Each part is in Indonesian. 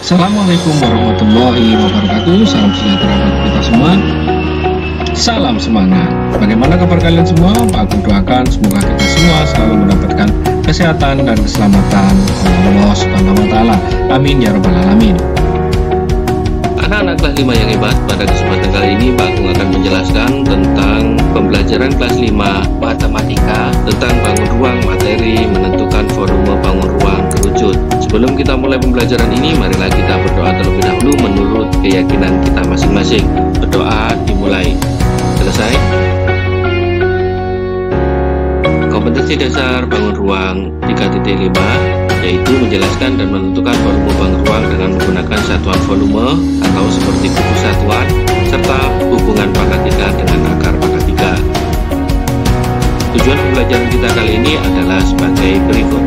Assalamualaikum warahmatullahi wabarakatuh. Salam sejahtera bagi kita semua. Salam semangat. Bagaimana kabar kalian semua? Aku doakan semoga kita semua selalu mendapatkan kesehatan dan keselamatan Allah Subhanahu wa taala. Amin ya rabbal alamin. Anak-anak kelas 5 yang hebat, pada kesempatan kali ini Pak Agung akan menjelaskan tentang pembelajaran kelas 5 matematika tentang bangun ruang materi, menentukan volume bangun ruang kerucut. Sebelum kita mulai pembelajaran ini, marilah kita berdoa terlebih dahulu menurut keyakinan kita masing-masing. Berdoa dimulai. Selesai. Kompetensi dasar bangun ruang 3.5 yaitu menjelaskan dan menentukan volume bangun ruang dengan menggunakan satuan volume atau seperti buku satuan serta hubungan pangkat 3 dengan akar pangkat 3. Tujuan pembelajaran kita kali ini adalah sebagai berikut.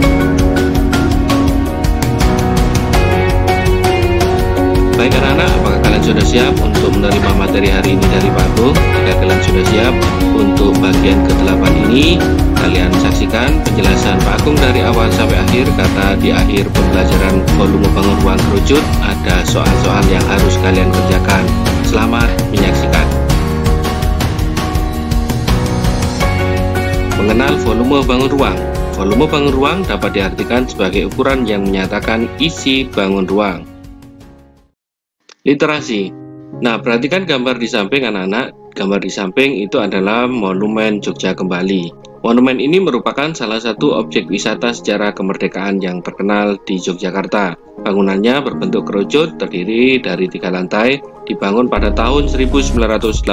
Baik anak-anak, apakah kalian sudah siap untuk menerima materi hari ini dari Pak Agung? Jika kalian sudah siap untuk bagian ke-8 ini, kalian saksikan penjelasan Pak Agung dari awal sampai akhir, karena di akhir pembelajaran volume bangun ruang kerucut ada soal-soal yang harus kalian kerjakan. Selamat menyaksikan. Mengenal volume bangun ruang. Volume bangun ruang dapat diartikan sebagai ukuran yang menyatakan isi bangun ruang. Literasi. Nah, perhatikan gambar di samping anak-anak. Gambar di samping itu adalah Monumen Jogja Kembali. Monumen ini merupakan salah satu objek wisata sejarah kemerdekaan yang terkenal di Yogyakarta. Bangunannya berbentuk kerucut, terdiri dari 3 lantai, dibangun pada tahun 1985.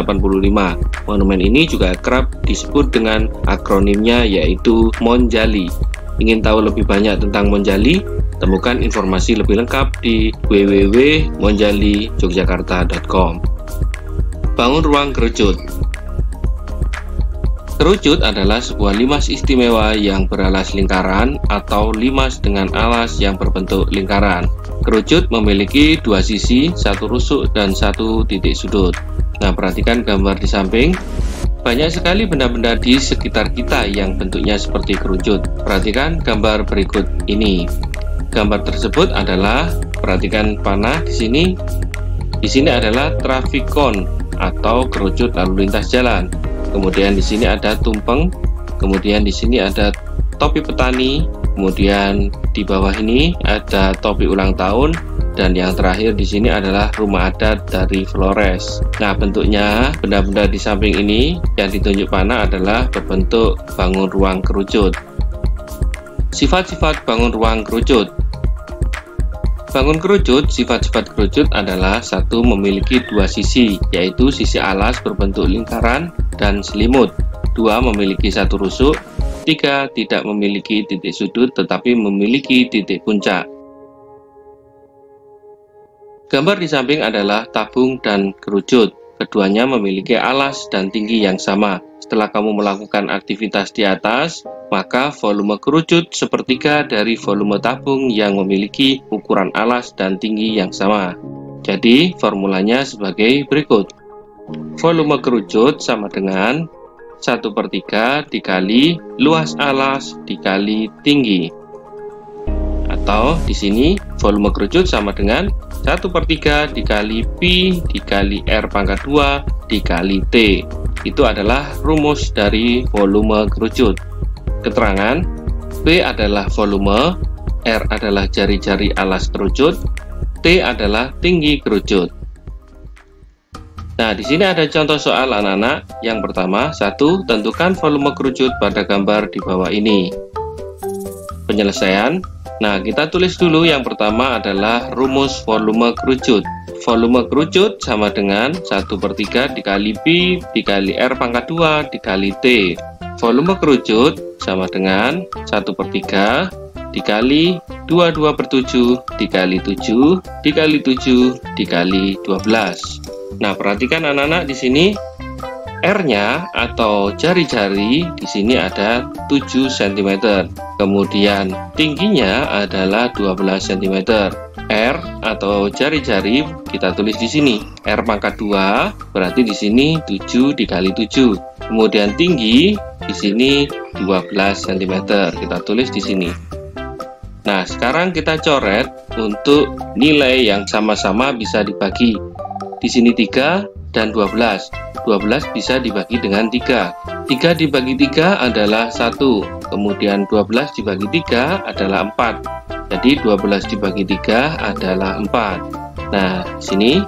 Monumen ini juga kerap disebut dengan akronimnya yaitu Monjali. Ingin tahu lebih banyak tentang Monjali? Temukan informasi lebih lengkap di www.monjalijogjakarta.com. Bangun ruang kerucut. Kerucut adalah sebuah limas istimewa yang beralas lingkaran atau limas dengan alas yang berbentuk lingkaran. Kerucut memiliki 2 sisi, 1 rusuk dan 1 titik sudut. Nah, perhatikan gambar di samping. Banyak sekali benda-benda di sekitar kita yang bentuknya seperti kerucut. Perhatikan gambar berikut ini. Gambar tersebut adalah, perhatikan panah di sini. Di sini adalah trafikon atau kerucut lalu lintas jalan. Kemudian di sini ada tumpeng. Kemudian di sini ada topi petani. Kemudian di bawah ini ada topi ulang tahun. Dan yang terakhir di sini adalah rumah adat dari Flores. Nah, bentuknya benda-benda di samping ini yang ditunjuk panah adalah berbentuk bangun ruang kerucut. Sifat-sifat bangun ruang kerucut. Bangun kerucut, sifat-sifat kerucut adalah 1. Memiliki 2 sisi, yaitu sisi alas berbentuk lingkaran dan selimut. 2. Memiliki 1 rusuk. 3. Tidak memiliki titik sudut tetapi memiliki titik puncak. Gambar di samping adalah tabung dan kerucut. Keduanya memiliki alas dan tinggi yang sama. Setelah kamu melakukan aktivitas di atas, maka volume kerucut sepertiga dari volume tabung yang memiliki ukuran alas dan tinggi yang sama. Jadi, formulanya sebagai berikut. Volume kerucut sama dengan 1/3 dikali luas alas dikali tinggi. Atau di sini volume kerucut sama dengan 1/3 dikali pi dikali r pangkat 2 dikali t. Itu adalah rumus dari volume kerucut. Keterangan: P adalah volume, R adalah jari-jari alas kerucut, T adalah tinggi kerucut. Nah, di sini ada contoh soal anak-anak. Yang pertama, 1. Tentukan volume kerucut pada gambar di bawah ini. Penyelesaian. Nah, kita tulis dulu yang pertama adalah rumus volume kerucut. Volume kerucut sama dengan 1/3 dikali pi dikali r pangkat 2 dikali t. Volume kerucut sama dengan 1/3 dikali 22/7 dikali 7 dikali 7 dikali 12. Nah, perhatikan anak-anak di sini. R-nya atau jari-jari di sini ada 7 cm. Kemudian tingginya adalah 12 cm. R atau jari-jari kita tulis di sini. R pangkat 2 berarti di sini 7 dikali 7. Kemudian tinggi di sini 12 cm. Kita tulis di sini. Nah, sekarang kita coret untuk nilai yang sama-sama bisa dibagi. Di sini 3 dan 12. 12 bisa dibagi dengan 3. 3 dibagi 3 adalah 1. Kemudian 12 dibagi 3 adalah 4. Jadi 12 dibagi 3 adalah 4. Nah, di sini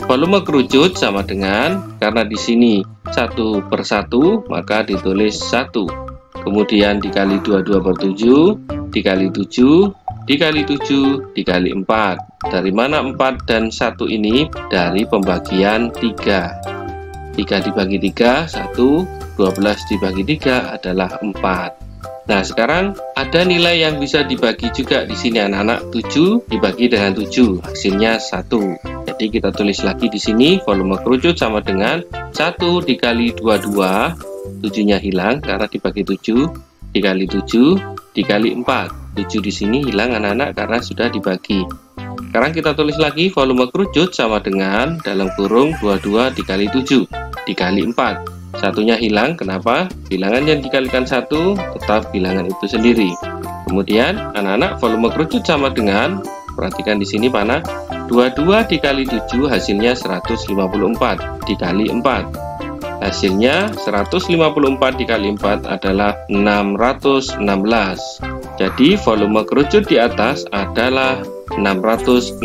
volume kerucut sama dengan, karena di sini 1/1, maka ditulis 1. Kemudian dikali 22/7, dikali 7, dikali 7, dikali 4. Dari mana 4 dan 1 ini? Dari pembagian 3. 3 dibagi 3, 1. 12 dibagi 3 adalah 4. Nah, sekarang ada nilai yang bisa dibagi juga di sini anak-anak. 7 dibagi dengan 7, hasilnya 1. Jadi kita tulis lagi di sini volume kerucut sama dengan 1 dikali 22. 7-nya hilang karena dibagi 7, dikali 7, dikali 4. 7 di sini hilang anak-anak karena sudah dibagi. Sekarang kita tulis lagi volume kerucut sama dengan dalam kurung 22 dikali 7, dikali 4. Satunya hilang, kenapa? Bilangan yang dikalikan 1 tetap bilangan itu sendiri. Kemudian anak-anak volume kerucut sama dengan, perhatikan di sini panah, 22 dikali 7 hasilnya 154 dikali 4. Hasilnya 154 dikali 4 adalah 616. Jadi volume kerucut di atas adalah 616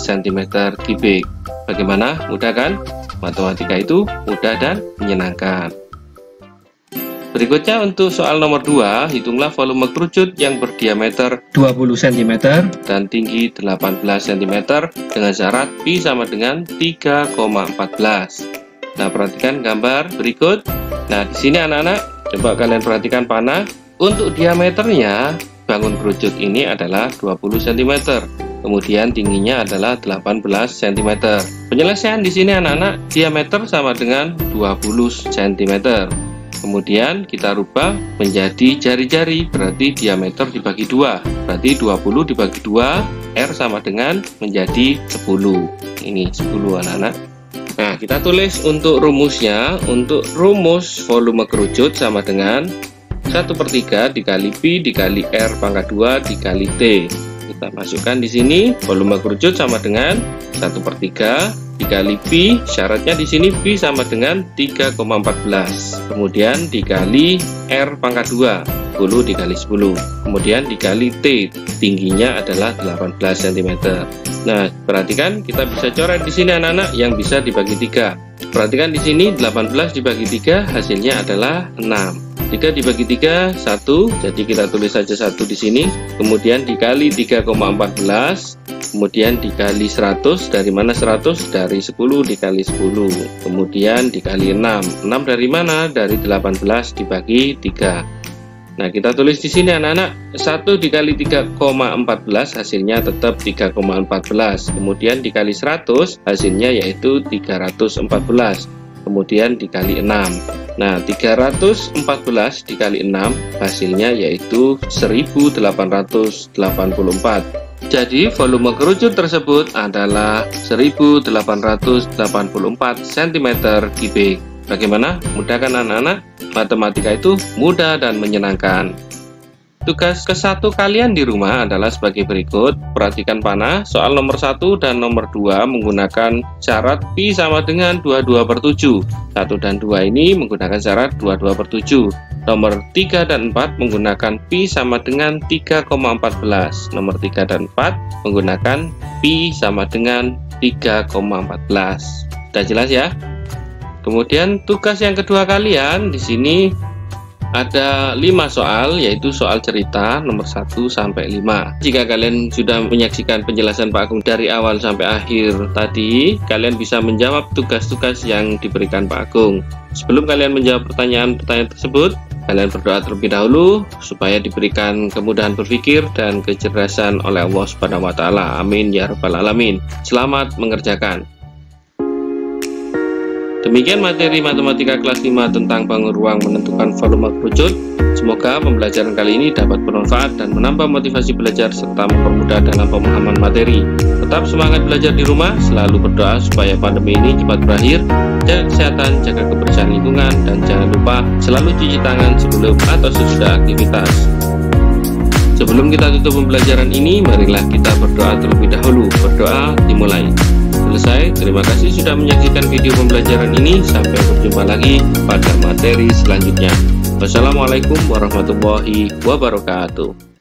cm3. Bagaimana? Mudah kan? Matematika itu mudah dan menyenangkan. Berikutnya untuk soal nomor 2, hitunglah volume kerucut yang berdiameter 20 cm dan tinggi 18 cm dengan syarat pi sama dengan 3,14. Nah, perhatikan gambar berikut. Nah, di sini anak-anak, coba kalian perhatikan panah. Untuk diameternya, bangun kerucut ini adalah 20 cm. Kemudian tingginya adalah 18 cm. Penyelesaian di sini anak-anak, diameter sama dengan 20 cm. Kemudian kita rubah menjadi jari-jari, berarti diameter dibagi 2. Berarti 20 dibagi 2, R sama dengan menjadi 10. Ini 10 anak-anak. Nah, kita tulis untuk rumusnya. Untuk rumus volume kerucut sama dengan 1/3 dikali pi dikali R pangkat 2 dikali T. Kita masukkan di sini volume kerucut sama dengan 1/3 dikali pi, syaratnya di sini pi sama dengan 3,14. Kemudian dikali R pangkat 2, 10 dikali 10. Kemudian dikali T, tingginya adalah 18 cm. Nah, perhatikan kita bisa coret di sini anak-anak yang bisa dibagi 3. Perhatikan di sini 18 dibagi 3 hasilnya adalah 6. 3 dibagi 3, 1. Jadi kita tulis saja 1 di sini. Kemudian dikali 3,14. Kemudian dikali 100. Dari mana 100? Dari 10 dikali 10. Kemudian dikali 6. 6 dari mana? Dari 18 dibagi 3. Nah, kita tulis di sini anak-anak, 1 dikali 3,14 hasilnya tetap 3,14. Kemudian dikali 100 hasilnya yaitu 314. Kemudian dikali 6. Nah, 314 dikali 6 hasilnya yaitu 1884. Jadi volume kerucut tersebut adalah 1884 cm3. Bagaimana? Mudah kan anak-anak? Matematika itu mudah dan menyenangkan. Tugas ke-1 kalian di rumah adalah sebagai berikut. Perhatikan panah, soal nomor 1 dan nomor 2 menggunakan syarat pi sama dengan 22/7. 1 dan 2 ini menggunakan syarat 22/7. Nomor 3 dan 4 menggunakan pi sama dengan 3,14. Nomor 3 dan 4 menggunakan pi sama dengan 3,14. Sudah jelas ya? Kemudian tugas yang kedua kalian di sini ada 5 soal, yaitu soal cerita nomor 1 sampai 5. Jika kalian sudah menyaksikan penjelasan Pak Agung dari awal sampai akhir tadi, kalian bisa menjawab tugas-tugas yang diberikan Pak Agung. Sebelum kalian menjawab pertanyaan-pertanyaan tersebut, kalian berdoa terlebih dahulu supaya diberikan kemudahan berpikir dan kecerdasan oleh Allah Subhanahu wa taala. Amin ya rabbal alamin. Selamat mengerjakan. Demikian materi matematika kelas 5 tentang bangun ruang menentukan volume kerucut. Semoga pembelajaran kali ini dapat bermanfaat dan menambah motivasi belajar serta mempermudah dalam pemahaman materi. Tetap semangat belajar di rumah, selalu berdoa supaya pandemi ini cepat berakhir. Jaga kesehatan, jaga kebersihan lingkungan, dan jangan lupa selalu cuci tangan sebelum atau sesudah aktivitas. Sebelum Sebelum kita tutup pembelajaran ini, marilah kita berdoa terlebih dahulu. Berdoa dimulai. Selesai, terima kasih sudah menyaksikan video pembelajaran ini. Sampai berjumpa lagi pada materi selanjutnya. Wassalamualaikum warahmatullahi wabarakatuh.